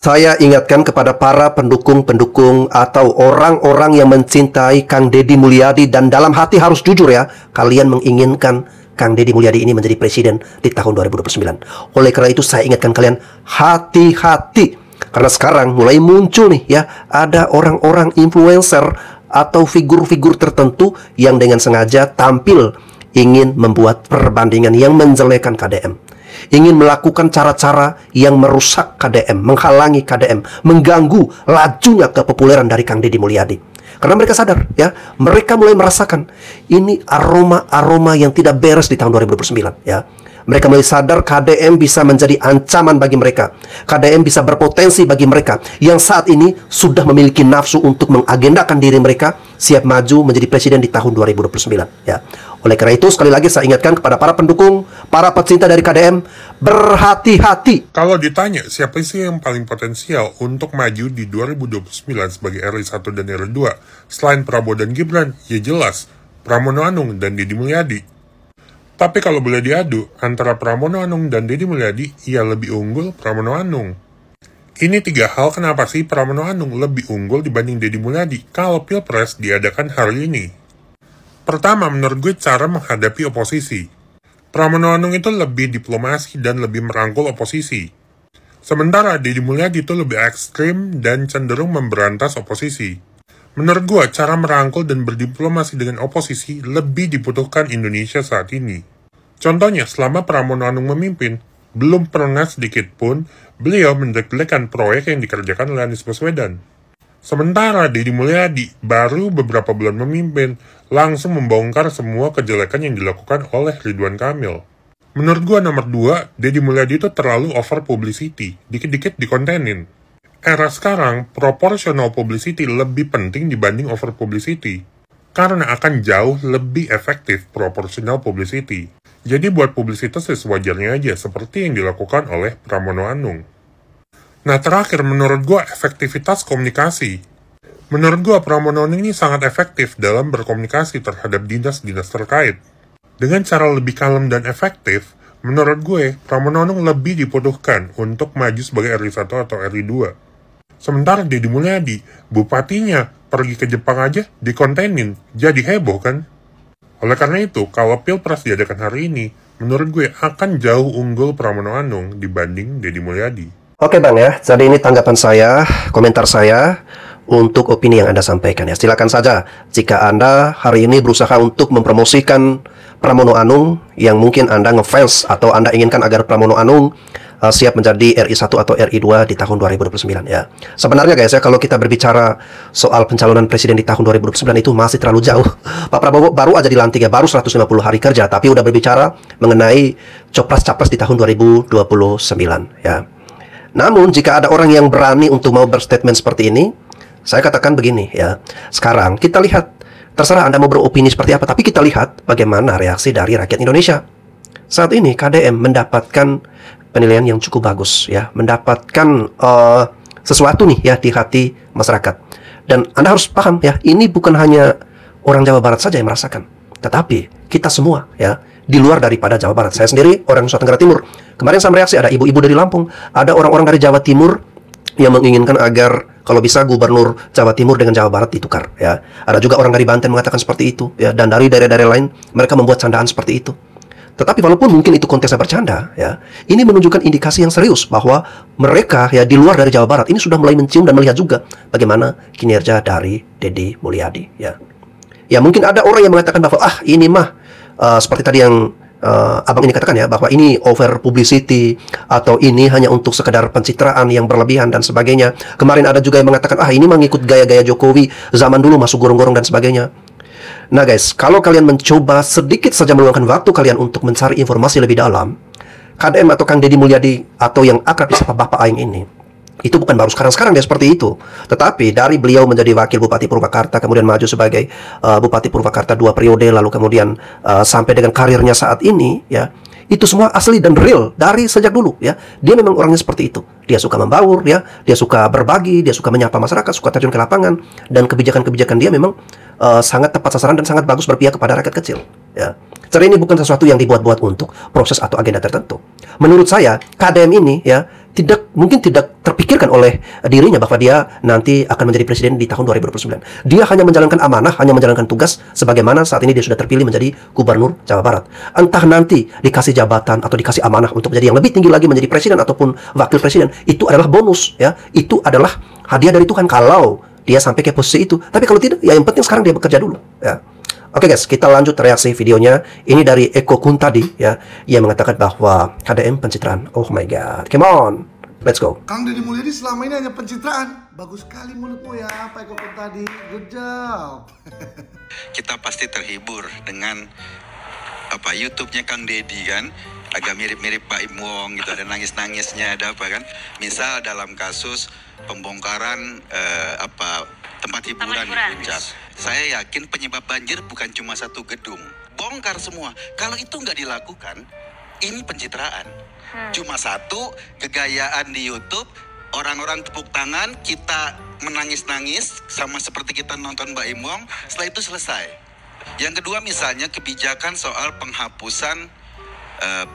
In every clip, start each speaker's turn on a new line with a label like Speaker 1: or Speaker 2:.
Speaker 1: Saya ingatkan kepada para pendukung-pendukung atau orang-orang yang mencintai Kang Deddy Mulyadi dan dalam hati harus jujur ya, kalian menginginkan Kang Deddy Mulyadi ini menjadi presiden di tahun 2029. Oleh karena itu saya ingatkan kalian, hati-hati. Karena sekarang mulai muncul nih ya, ada orang-orang influencer atau figur-figur tertentu yang dengan sengaja tampil ingin membuat perbandingan yang menjelekan KDM. Ingin melakukan cara-cara yang merusak KDM, menghalangi KDM, mengganggu lajunya kepopuleran dari Kang Deddy Mulyadi. Karena mereka sadar ya, mereka mulai merasakan ini aroma-aroma yang tidak beres di tahun 2029 ya. Mereka mulai sadar KDM bisa menjadi ancaman bagi mereka. KDM bisa berpotensi bagi mereka yang saat ini sudah memiliki nafsu untuk mengagendakan diri mereka siap maju menjadi presiden di tahun 2029 ya. Oleh karena itu sekali lagi saya ingatkan kepada para pendukung, para pecinta dari KDM, berhati-hati.
Speaker 2: Kalau ditanya siapa sih yang paling potensial untuk maju di 2029 sebagai RI 1 dan RI 2 selain Prabowo dan Gibran, ya jelas Pramono Anung dan Deddy Mulyadi. Tapi kalau boleh diadu antara Pramono Anung dan Deddy Mulyadi, ia lebih unggul Pramono Anung. Ini 3 hal kenapa sih Pramono Anung lebih unggul dibanding Deddy Mulyadi kalau Pilpres diadakan hari ini. Pertama, menurut gue cara menghadapi oposisi. Pramono Anung itu lebih diplomasi dan lebih merangkul oposisi. Sementara Deddy Mulyadi itu lebih ekstrim dan cenderung memberantas oposisi. Menurut gue, cara merangkul dan berdiplomasi dengan oposisi lebih dibutuhkan Indonesia saat ini. Contohnya, selama Pramono Anung memimpin, belum pernah sedikit pun beliau menjelek-jelekan proyek yang dikerjakan oleh Anies Baswedan. Sementara Deddy Mulyadi baru beberapa bulan memimpin, langsung membongkar semua kejelekan yang dilakukan oleh Ridwan Kamil. Menurut gue nomor 2, Deddy Mulyadi itu terlalu over publicity, dikit-dikit dikontenin. Era sekarang, proportional publicity lebih penting dibanding over publicity. Karena akan jauh lebih efektif proportional publicity. Jadi buat publisitas sewajarnya aja, seperti yang dilakukan oleh Pramono Anung. Nah terakhir, menurut gue efektivitas komunikasi. Menurut gue Pramono Anung ini sangat efektif dalam berkomunikasi terhadap dinas-dinas terkait. Dengan cara lebih kalem dan efektif, menurut gue Pramono Anung lebih dibutuhkan untuk maju sebagai RI 1 atau RI 2. Sementara Deddy Mulyadi, bupatinya pergi ke Jepang aja dikontenin, jadi heboh kan? Oleh karena itu, kalau Pilpres diadakan hari ini, menurut gue akan jauh unggul Pramono Anung dibanding Deddy Mulyadi.
Speaker 1: Oke Bang ya, jadi ini tanggapan saya, komentar saya untuk opini yang Anda sampaikan ya. Silakan saja jika Anda hari ini berusaha untuk mempromosikan Pramono Anung yang mungkin Anda ngefans atau Anda inginkan agar Pramono Anung siap menjadi RI 1 atau RI 2 di tahun 2029 ya. Sebenarnya guys ya, kalau kita berbicara soal pencalonan presiden di tahun 2029 itu masih terlalu jauh. Pak Prabowo baru aja dilantik ya, baru 150 hari kerja, tapi udah berbicara mengenai copras-capres di tahun 2029 ya. Namun jika ada orang yang berani untuk mau berstatement seperti ini, saya katakan begini ya. Sekarang kita lihat, terserah Anda mau beropini seperti apa, tapi kita lihat bagaimana reaksi dari rakyat Indonesia. Saat ini KDM mendapatkan penilaian yang cukup bagus ya, mendapatkan sesuatu nih ya di hati masyarakat. Dan Anda harus paham ya, ini bukan hanya orang Jawa Barat saja yang merasakan, tetapi kita semua ya, di luar daripada Jawa Barat. Saya sendiri orang Nusa Tenggara Timur. Kemarin saya mereaksi, ada ibu-ibu dari Lampung, ada orang-orang dari Jawa Timur yang menginginkan agar kalau bisa gubernur Jawa Timur dengan Jawa Barat ditukar ya. Ada juga orang dari Banten mengatakan seperti itu ya, dan dari daerah-daerah lain mereka membuat candaan seperti itu. Tetapi walaupun mungkin itu konteksnya bercanda ya, ini menunjukkan indikasi yang serius bahwa mereka ya di luar dari Jawa Barat ini sudah mulai mencium dan melihat juga bagaimana kinerja dari Deddy Mulyadi ya. Ya mungkin ada orang yang mengatakan bahwa ini mah seperti tadi yang abang ini katakan ya, bahwa ini over publicity atau ini hanya untuk sekedar pencitraan yang berlebihan dan sebagainya. Kemarin ada juga yang mengatakan ini mengikut gaya-gaya Jokowi zaman dulu, masuk gorong-gorong dan sebagainya. Nah guys, kalau kalian mencoba sedikit saja meluangkan waktu kalian untuk mencari informasi lebih dalam, KDM atau Kang Deddy Mulyadi atau yang akrab disapa Bapak Aing ini, itu bukan baru sekarang-sekarang dia seperti itu. Tetapi dari beliau menjadi wakil Bupati Purwakarta, kemudian maju sebagai Bupati Purwakarta 2 periode, lalu kemudian sampai dengan karirnya saat ini ya, itu semua asli dan real dari sejak dulu ya. Dia memang orangnya seperti itu. Dia suka membaur ya, dia suka berbagi, dia suka menyapa masyarakat, suka terjun ke lapangan, dan kebijakan-kebijakan dia memang sangat tepat sasaran dan sangat bagus berpihak kepada rakyat kecil. Ya. Cara ini bukan sesuatu yang dibuat-buat untuk proses atau agenda tertentu. Menurut saya, KDM ini ya mungkin tidak terpikirkan oleh dirinya bahwa dia nanti akan menjadi presiden di tahun 2029. Dia hanya menjalankan amanah, hanya menjalankan tugas sebagaimana saat ini dia sudah terpilih menjadi gubernur Jawa Barat. Entah nanti dikasih jabatan atau dikasih amanah untuk menjadi yang lebih tinggi lagi menjadi presiden ataupun wakil presiden, itu adalah bonus ya. Itu adalah hadiah dari Tuhan kalau dia sampai ke posisi itu. Tapi kalau tidak, ya yang penting sekarang dia bekerja dulu ya. Oke guys, kita lanjut reaksi videonya. Ini dari Eko Kuntadi ya, yang mengatakan bahwa KDM pencitraan. Oh my god, come on, let's go.
Speaker 3: Kang Deddy Mulyadi selama ini hanya pencitraan. Bagus sekali mulutmu ya, Pak Eko Kuntadi. Good job.
Speaker 4: Kita pasti terhibur dengan YouTube-nya Kang Deddy kan, agak mirip-mirip Pak Im Wong gitu, ada nangis-nangisnya, ada apa kan? Misal dalam kasus pembongkaran tempat hiburan di Puncak. Saya yakin penyebab banjir bukan cuma satu gedung, bongkar semua. Kalau itu nggak dilakukan, ini pencitraan. Cuma satu, kegayaan di YouTube, orang-orang tepuk tangan, kita menangis-nangis, sama seperti kita nonton Mbak Im Wong, setelah itu selesai. Yang kedua misalnya kebijakan soal penghapusan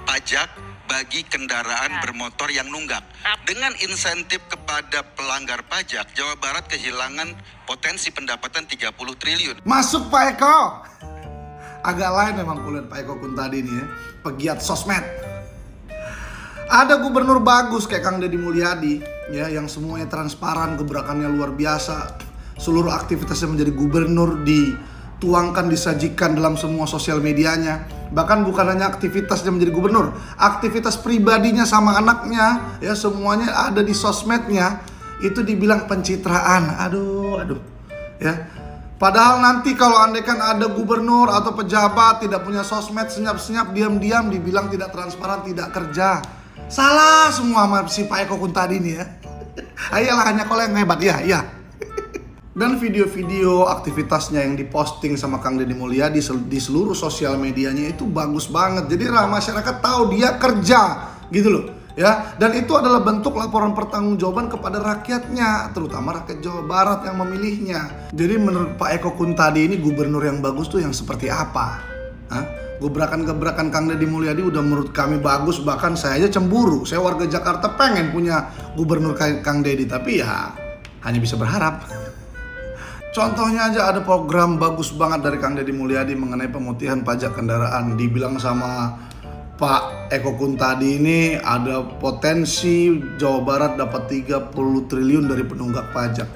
Speaker 4: pajak bagi kendaraan bermotor yang nunggak. Dengan insentif kepada pelanggar pajak, Jawa Barat kehilangan potensi pendapatan 30 triliun.
Speaker 3: Masuk Pak Eko. Agak lain memang kulihat Pak Eko Kuntadi ini ya, pegiat sosmed. Ada gubernur bagus kayak Kang Deddy Mulyadi ya, yang semuanya transparan, gebrakannya luar biasa. Seluruh aktivitasnya menjadi gubernur dituangkan, disajikan dalam semua sosial medianya. Bahkan bukan hanya aktivitasnya menjadi gubernur, aktivitas pribadinya sama anaknya ya, semuanya ada di sosmednya. Itu dibilang pencitraan. Aduh ya. Padahal nanti kalau andaikan ada gubernur atau pejabat tidak punya sosmed, senyap-senyap, diam-diam dibilang tidak transparan, tidak kerja. Salah semua sama si Pak Eko Kuntadi ini ya. Ayolah, hanya kalau yang hebat ya. Dan video-video aktivitasnya yang diposting sama Kang Deddy Mulyadi di seluruh sosial medianya itu bagus banget. Jadi masyarakat tahu dia kerja gitu loh ya. Dan itu adalah bentuk laporan pertanggungjawaban kepada rakyatnya, terutama rakyat Jawa Barat yang memilihnya. Jadi menurut Pak Eko Kuntadi ini gubernur yang bagus tuh yang seperti apa? Gebrakan-gebrakan Kang Deddy Mulyadi udah menurut kami bagus, bahkan saya aja cemburu. Saya warga Jakarta pengen punya gubernur kayak Kang Deddy, tapi ya hanya bisa berharap. Contohnya aja ada program bagus banget dari Kang Deddy Mulyadi mengenai pemutihan pajak kendaraan. Dibilang sama Pak Eko Kuntadi ini ada potensi Jawa Barat dapat 30 triliun dari penunggak pajak.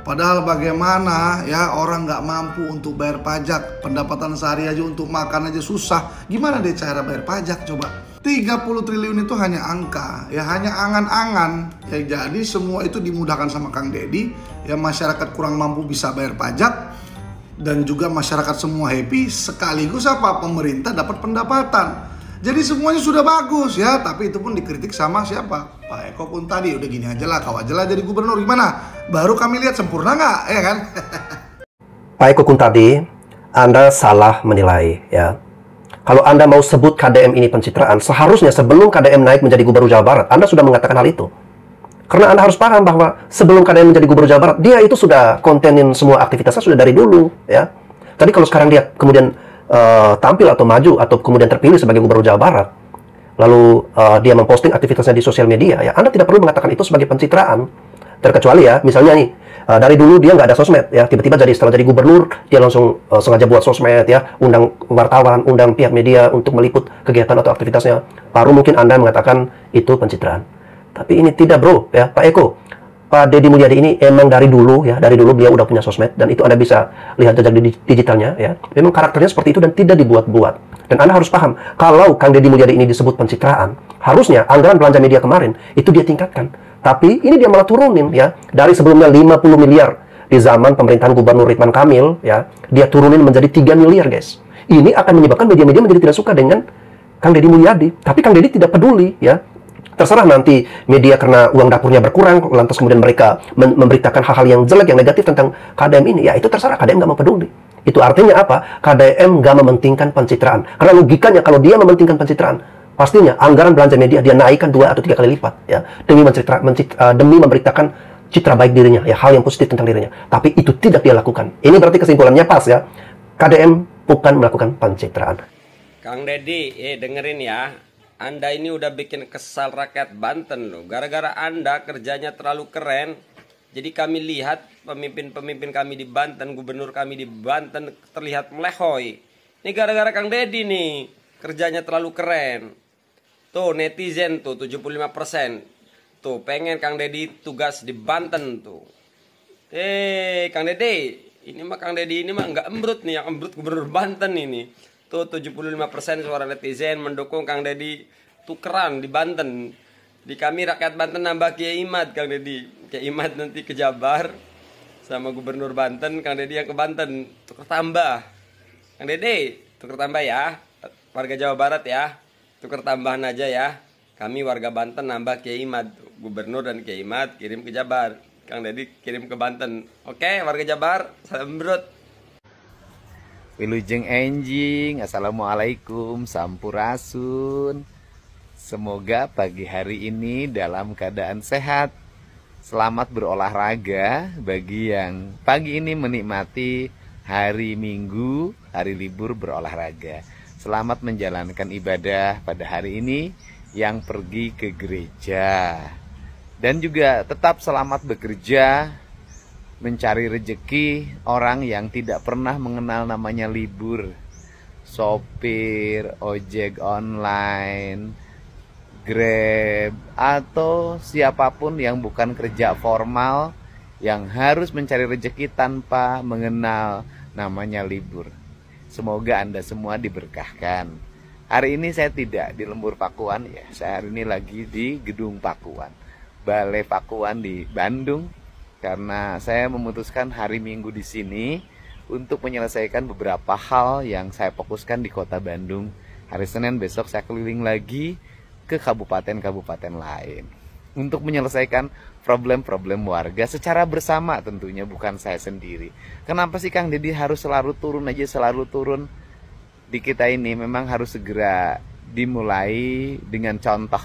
Speaker 3: Padahal bagaimana ya, orang nggak mampu untuk bayar pajak, pendapatan sehari aja untuk makan aja susah. Gimana deh cara bayar pajak coba? 30 triliun itu hanya angka, ya hanya angan-angan. Ya jadi semua itu dimudahkan sama Kang Deddy. Ya masyarakat kurang mampu bisa bayar pajak, dan juga masyarakat semua happy, sekaligus apa? Pemerintah dapat pendapatan. Jadi semuanya sudah bagus ya, tapi itu pun dikritik sama siapa? Pak Eko Kuntadi. Udah gini aja lah, kau aja lah jadi gubernur, gimana? Baru kami lihat sempurna nggak, ya kan?
Speaker 1: Pak Eko Kuntadi, Anda salah menilai ya. Kalau Anda mau sebut KDM ini pencitraan, seharusnya sebelum KDM naik menjadi gubernur Jawa Barat, Anda sudah mengatakan hal itu. Karena Anda harus paham bahwa sebelum KDM menjadi gubernur Jawa Barat, dia itu sudah kontenin semua aktivitasnya sudah dari dulu ya. Tadi kalau sekarang dia kemudian tampil atau maju atau kemudian terpilih sebagai gubernur Jawa Barat, lalu dia memposting aktivitasnya di sosial media, ya Anda tidak perlu mengatakan itu sebagai pencitraan. Terkecuali ya, misalnya nih, dari dulu dia nggak ada sosmed ya, tiba-tiba setelah jadi gubernur dia langsung sengaja buat sosmed ya, undang wartawan, undang pihak media untuk meliput kegiatan atau aktivitasnya, baru mungkin Anda mengatakan itu pencitraan. Tapi ini tidak bro ya, Pak Eko, Pak Deddy Mulyadi ini emang dari dulu ya, dari dulu beliau udah punya sosmed, dan itu Anda bisa lihat jejak digitalnya ya, memang karakternya seperti itu dan tidak dibuat-buat. Dan Anda harus paham, kalau Kang Deddy Mulyadi ini disebut pencitraan, harusnya anggaran belanja media kemarin itu dia tingkatkan. Tapi ini dia malah turunin ya. Dari sebelumnya 50 miliar di zaman pemerintahan Gubernur Ridwan Kamil ya, dia turunin menjadi 3 miliar guys. Ini akan menyebabkan media-media menjadi tidak suka dengan Kang Deddy Mulyadi. Tapi Kang Deddy tidak peduli ya. Terserah nanti media karena uang dapurnya berkurang, lantas kemudian mereka memberitakan hal-hal yang jelek, yang negatif tentang KDM ini. Ya itu terserah, KDM nggak mau peduli. Itu artinya apa? KDM nggak mementingkan pencitraan. Karena logikanya kalau dia mementingkan pencitraan, pastinya anggaran belanja media dia naikkan 2 atau 3 kali lipat ya, demi memberitakan citra baik dirinya, ya, hal yang positif tentang dirinya. Tapi itu tidak dia lakukan. Ini berarti kesimpulannya pas ya. KDM bukan melakukan pencitraan.
Speaker 5: Kang Deddy, dengerin ya. Anda ini udah bikin kesal rakyat Banten loh. Gara-gara Anda kerjanya terlalu keren. Jadi kami lihat pemimpin-pemimpin kami di Banten, gubernur kami di Banten terlihat melehoi. Ini gara-gara Kang Deddy nih. Kerjanya terlalu keren. Tuh netizen tuh 75%. Tuh pengen Kang Deddy tugas di Banten tuh. Kang Deddy, ini mah Kang Deddy ini mah nggak embrut nih, yang embrut gubernur Banten ini. Tuh 75% suara netizen mendukung Kang Deddy tukeran di Banten. Di kami rakyat Banten nambah Kiai Imad, Kang Deddy. Kiai Imad nanti ke Jabar sama gubernur Banten, Kang Deddy yang ke Banten. Tuker tambah. Kang Deddy, tuker tambah ya. Warga Jawa Barat ya. Tuker tambahan aja ya. Kami warga Banten nambah Kiai Imad. Gubernur dan Kiai Imad kirim ke Jabar. Kang Deddy kirim ke Banten. Oke, warga Jabar, salam brut.
Speaker 6: Wilujeng enjing, assalamualaikum, sampurasun. Semoga pagi hari ini dalam keadaan sehat. Selamat berolahraga bagi yang pagi ini menikmati hari Minggu, hari libur berolahraga. Selamat menjalankan ibadah pada hari ini yang pergi ke gereja. Dan juga tetap selamat bekerja, mencari rejeki orang yang tidak pernah mengenal namanya libur. Sopir, ojek online, Grab, atau siapapun yang bukan kerja formal yang harus mencari rejeki tanpa mengenal namanya libur. Semoga Anda semua diberkahkan. Hari ini saya tidak di Lembur Pakuan ya. Saya hari ini lagi di Gedung Pakuan, Balai Pakuan di Bandung. Karena saya memutuskan hari Minggu di sini untuk menyelesaikan beberapa hal yang saya fokuskan di kota Bandung. Hari Senin besok saya keliling lagi ke kabupaten-kabupaten lain untuk menyelesaikan problem-problem warga secara bersama tentunya, bukan saya sendiri. Kenapa sih Kang Deddy harus selalu turun aja, selalu turun? Di kita ini memang harus segera dimulai dengan contoh.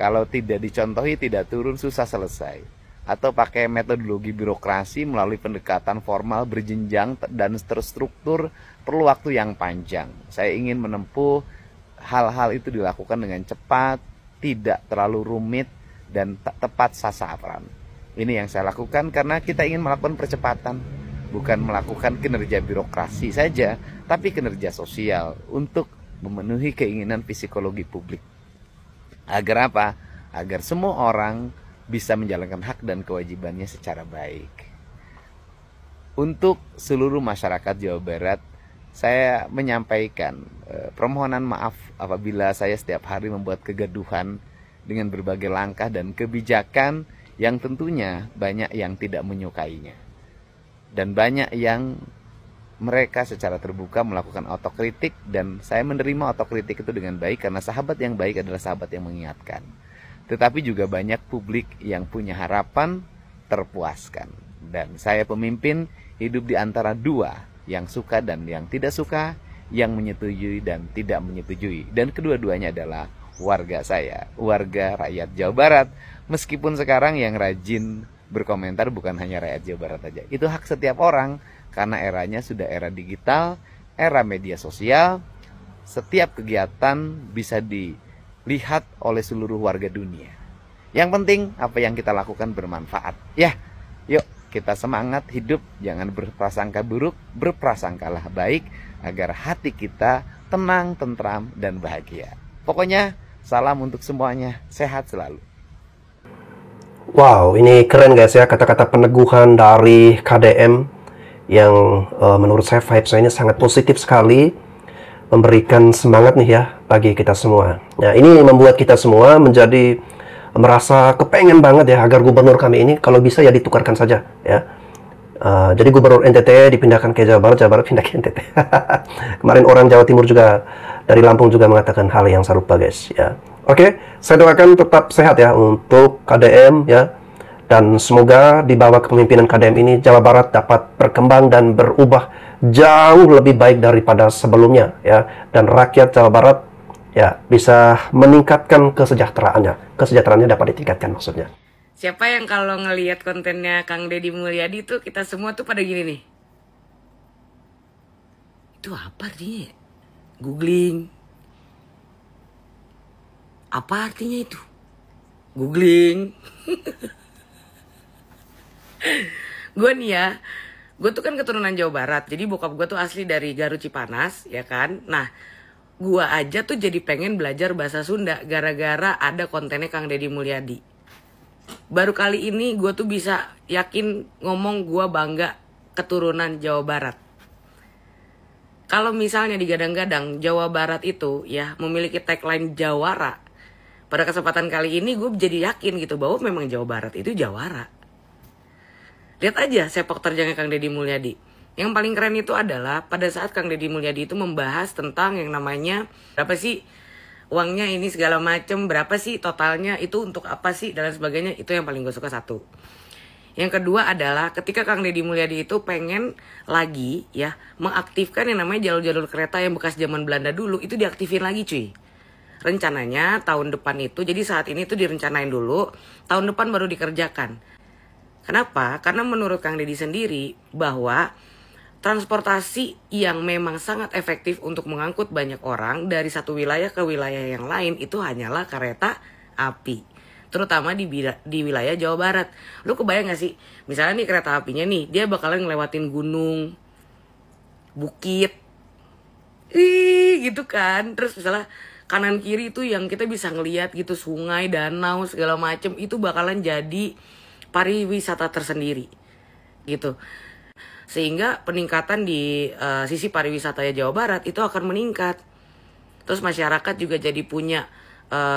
Speaker 6: Kalau tidak dicontohi, tidak turun, susah selesai. Atau pakai metodologi birokrasi melalui pendekatan formal berjenjang dan terstruktur, perlu waktu yang panjang. Saya ingin menempuh hal-hal itu dilakukan dengan cepat, tidak terlalu rumit, dan tepat sasaran. Ini yang saya lakukan karena kita ingin melakukan percepatan, bukan melakukan kinerja birokrasi saja, tapi kinerja sosial untuk memenuhi keinginan psikologi publik. Agar apa? Agar semua orang bisa menjalankan hak dan kewajibannya secara baik. Untuk seluruh masyarakat Jawa Barat, saya menyampaikan permohonan maaf apabila saya setiap hari membuat kegaduhan dengan berbagai langkah dan kebijakan yang tentunya banyak yang tidak menyukainya. Dan banyak yang mereka secara terbuka melakukan otokritik, dan saya menerima otokritik itu dengan baik karena sahabat yang baik adalah sahabat yang mengingatkan. Tetapi juga banyak publik yang punya harapan terpuaskan. Dan saya pemimpin hidup di antara dua, yang suka dan yang tidak suka, yang menyetujui dan tidak menyetujui. Dan kedua-duanya adalah warga saya, warga rakyat Jawa Barat. Meskipun sekarang yang rajin berkomentar bukan hanya rakyat Jawa Barat saja. Itu hak setiap orang, karena eranya sudah era digital, era media sosial. Setiap kegiatan bisa dilihat oleh seluruh warga dunia. Yang penting apa yang kita lakukan bermanfaat. Ya, yuk kita semangat hidup, jangan berprasangka buruk, berprasangkalah baik agar hati kita tenang, tentram, dan bahagia. Pokoknya salam untuk semuanya, sehat selalu.
Speaker 1: Wow, ini keren guys ya, kata-kata peneguhan dari KDM yang menurut saya vibes-nya ini sangat positif sekali, memberikan semangat nih ya bagi kita semua. Nah, ini membuat kita semua menjadi merasa kepengen banget ya agar gubernur kami ini kalau bisa ya ditukarkan saja ya. Jadi gubernur NTT dipindahkan ke Jawa Barat pindah ke NTT. Kemarin orang Jawa Timur juga dari Lampung juga mengatakan hal yang serupa guys ya. Oke, saya doakan tetap sehat ya untuk KDM ya, dan semoga di bawah kepemimpinan KDM ini Jawa Barat dapat berkembang dan berubah jauh lebih baik daripada sebelumnya ya, dan rakyat Jawa Barat ya bisa meningkatkan kesejahteraannya dapat ditingkatkan maksudnya.
Speaker 7: Siapa yang kalau ngelihat kontennya Kang Deddy Mulyadi tuh kita semua tuh pada gini nih. Itu apa artinya? Googling. Apa artinya itu? Googling. Gue nih ya, gue tuh kan keturunan Jawa Barat. Jadi bokap gue tuh asli dari Garut Cipanas, ya kan? Nah, gue aja tuh jadi pengen belajar bahasa Sunda gara-gara ada kontennya Kang Deddy Mulyadi. Baru kali ini gue tuh bisa yakin ngomong gue bangga keturunan Jawa Barat. Kalau misalnya digadang-gadang Jawa Barat itu ya memiliki tagline Jawara, pada kesempatan kali ini gue jadi yakin gitu bahwa memang Jawa Barat itu Jawara. Lihat aja sepak terjangnya Kang Deddy Mulyadi. Yang paling keren itu adalah pada saat Kang Deddy Mulyadi itu membahas tentang yang namanya berapa sih uangnya ini segala macem, berapa sih totalnya, itu untuk apa sih dan lain sebagainya. Itu yang paling gue suka satu. Yang kedua adalah ketika Kang Deddy Mulyadi itu pengen lagi ya mengaktifkan yang namanya jalur-jalur kereta yang bekas zaman Belanda dulu, itu diaktifin lagi cuy. Rencananya tahun depan itu, jadi saat ini tuh direncanain dulu, tahun depan baru dikerjakan. Kenapa? Karena menurut Kang Deddy sendiri bahwa transportasi yang memang sangat efektif untuk mengangkut banyak orang dari satu wilayah ke wilayah yang lain itu hanyalah kereta api. Terutama di wilayah Jawa Barat. Lu kebayang gak sih? Misalnya nih kereta apinya nih, dia bakalan ngelewatin gunung, bukit, gitu kan. Terus misalnya kanan kiri itu yang kita bisa ngelihat gitu, sungai, danau, segala macem, itu bakalan jadi pariwisata tersendiri gitu. Sehingga peningkatan di sisi pariwisatanya Jawa Barat itu akan meningkat. Terus masyarakat juga jadi punya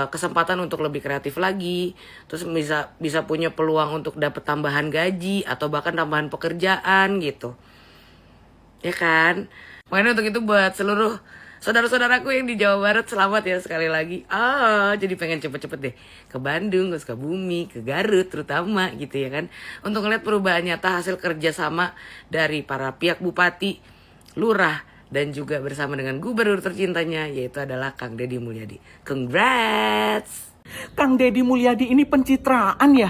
Speaker 7: kesempatan untuk lebih kreatif lagi. Terus bisa punya peluang untuk dapat tambahan gaji atau bahkan tambahan pekerjaan gitu. Ya kan? Makanya untuk itu buat seluruh saudara-saudaraku yang di Jawa Barat, selamat ya sekali lagi. Jadi pengen cepet-cepet deh ke Bandung, ke Sukabumi, ke Garut terutama gitu ya kan. Untuk ngeliat perubahan nyata hasil kerjasama dari para pihak bupati, lurah, dan juga bersama dengan gubernur tercintanya yaitu adalah Kang Deddy Mulyadi. Congrats!
Speaker 8: Kang Deddy Mulyadi ini pencitraan ya?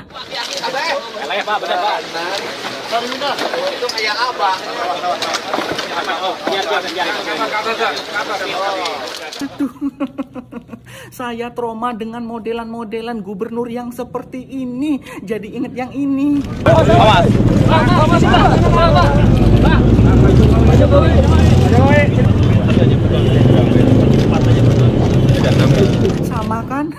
Speaker 6: Itu kayak apa?
Speaker 8: Aduh, saya trauma dengan modelan-modelan gubernur yang seperti ini. Jadi inget yang ini. Sama kan?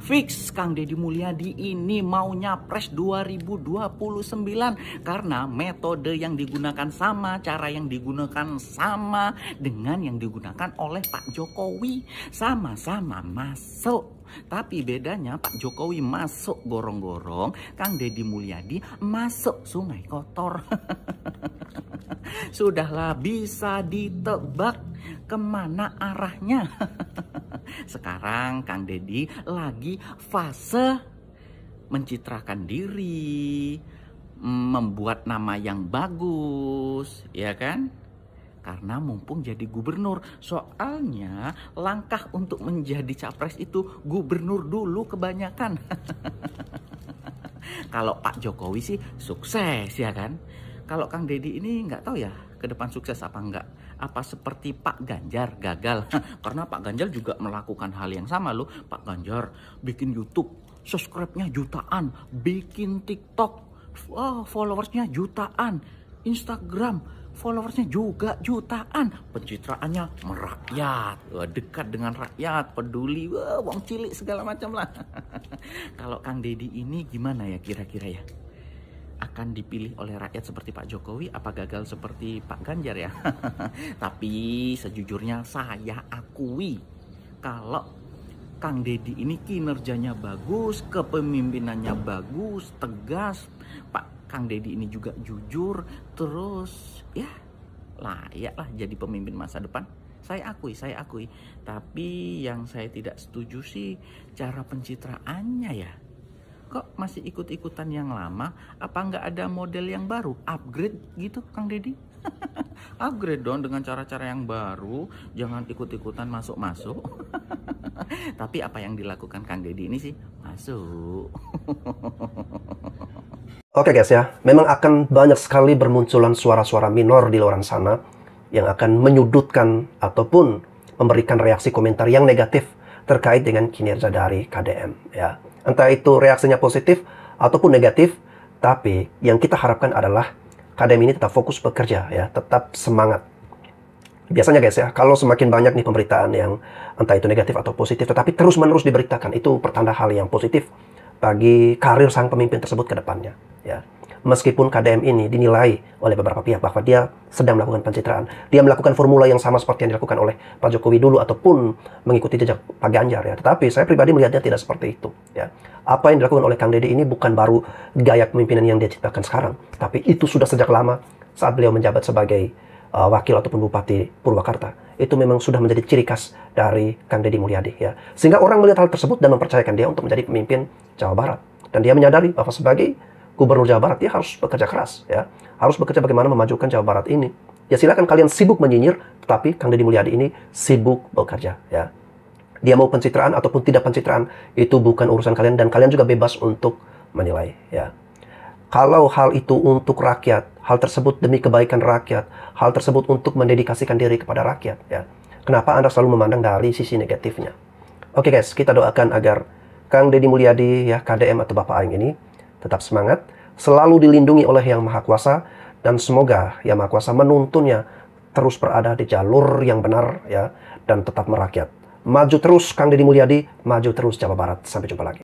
Speaker 8: Fix Kang Deddy Mulyadi ini mau nyapres 2029 karena metode yang digunakan sama, cara yang digunakan sama dengan yang digunakan oleh Pak Jokowi. Sama-sama masuk. Tapi bedanya Pak Jokowi masuk gorong-gorong, Kang Deddy Mulyadi masuk sungai kotor. Sudahlah, bisa ditebak kemana arahnya. Sekarang Kang Deddy lagi fase mencitrakan diri, membuat nama yang bagus, ya kan? Karena mumpung jadi gubernur. Soalnya langkah untuk menjadi capres itu gubernur dulu kebanyakan. Kalau Pak Jokowi sih sukses ya kan. Kalau Kang Deddy ini nggak tahu ya ke depan sukses apa enggak. Apa seperti Pak Ganjar gagal? Karena Pak Ganjar juga melakukan hal yang sama loh. Pak Ganjar bikin YouTube, subscribe-nya jutaan, bikin TikTok, followersnya jutaan, Instagram, followersnya juga jutaan, pencitraannya merakyat, dekat dengan rakyat, peduli, wong cilik segala macam lah. Kalau Kang Deddy ini gimana ya kira-kira ya? Akan dipilih oleh rakyat seperti Pak Jokowi apa gagal seperti Pak Ganjar ya? Tapi sejujurnya saya akui kalau Kang Deddy ini kinerjanya bagus, kepemimpinannya bagus, tegas. Pak Kang Deddy ini juga jujur, terus ya layaklah jadi pemimpin masa depan. Saya akui. Tapi yang saya tidak setuju sih cara pencitraannya ya. Kok masih ikut-ikutan yang lama? Apa nggak ada model yang baru? Upgrade gitu Kang Deddy? Upgrade dong dengan cara-cara yang baru. Jangan ikut-ikutan masuk-masuk. Tapi apa yang dilakukan Kang Deddy ini sih masuk.
Speaker 1: Oke guys ya, memang akan banyak sekali bermunculan suara-suara minor di luar sana yang akan menyudutkan ataupun memberikan reaksi komentar yang negatif terkait dengan kinerja dari KDM ya. Entah itu reaksinya positif ataupun negatif, tapi yang kita harapkan adalah KDM ini tetap fokus bekerja ya, tetap semangat. Biasanya guys ya, kalau semakin banyak nih pemberitaan yang entah itu negatif atau positif, tetapi terus-menerus diberitakan, itu pertanda hal yang positif bagi karir sang pemimpin tersebut ke depannya ya. Meskipun KDM ini dinilai oleh beberapa pihak bahwa dia sedang melakukan pencitraan, dia melakukan formula yang sama seperti yang dilakukan oleh Pak Jokowi dulu ataupun mengikuti jejak Pak Ganjar ya. Tetapi saya pribadi melihatnya tidak seperti itu ya. Apa yang dilakukan oleh Kang Deddy ini bukan baru gaya kepemimpinan yang dia ciptakan sekarang, tapi itu sudah sejak lama saat beliau menjabat sebagai wakil ataupun Bupati Purwakarta. Itu memang sudah menjadi ciri khas dari Kang Deddy Mulyadi ya. Sehingga orang melihat hal tersebut dan mempercayakan dia untuk menjadi pemimpin Jawa Barat. Dan dia menyadari bahwa sebagai Gubernur Jawa Barat dia harus bekerja keras ya. Harus bekerja bagaimana memajukan Jawa Barat ini. Ya silakan kalian sibuk menyinyir, tetapi Kang Deddy Mulyadi ini sibuk bekerja ya. Dia mau pencitraan ataupun tidak pencitraan itu bukan urusan kalian dan kalian juga bebas untuk menilai ya. Kalau hal itu untuk rakyat, hal tersebut demi kebaikan rakyat, hal tersebut untuk mendedikasikan diri kepada rakyat ya. Kenapa Anda selalu memandang dari sisi negatifnya? Oke guys, kita doakan agar Kang Deddy Mulyadi ya, KDM atau Bapak Aing ini tetap semangat, selalu dilindungi oleh Yang Maha Kuasa, dan semoga Yang Maha Kuasa menuntunnya terus berada di jalur yang benar ya, dan tetap merakyat. Maju terus Kang Deddy Mulyadi, maju terus Jawa Barat. Sampai jumpa lagi.